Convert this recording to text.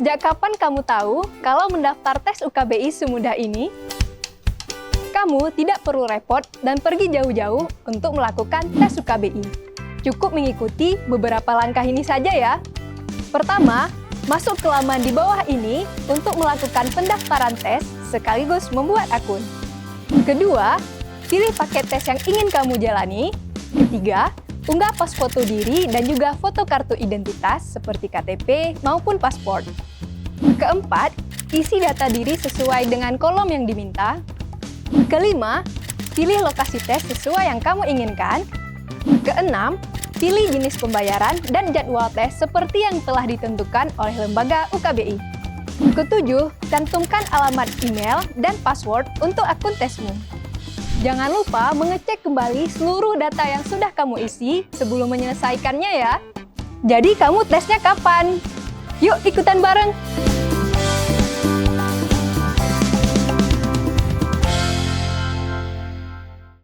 Sejak kapan kamu tahu kalau mendaftar tes UKBI semudah ini? Kamu tidak perlu repot dan pergi jauh-jauh untuk melakukan tes UKBI. Cukup mengikuti beberapa langkah ini saja ya. Pertama, masuk ke laman di bawah ini untuk melakukan pendaftaran tes sekaligus membuat akun. Kedua, pilih paket tes yang ingin kamu jalani. Ketiga, unggah pos foto diri dan juga foto kartu identitas seperti KTP maupun paspor. Keempat, isi data diri sesuai dengan kolom yang diminta. Kelima, pilih lokasi tes sesuai yang kamu inginkan. Keenam, pilih jenis pembayaran dan jadwal tes seperti yang telah ditentukan oleh lembaga UKBI. Ketujuh, cantumkan alamat email dan password untuk akun tesmu. Jangan lupa mengecek kembali seluruh data yang sudah kamu isi sebelum menyelesaikannya ya. Jadi kamu tesnya kapan? Yuk ikutan bareng!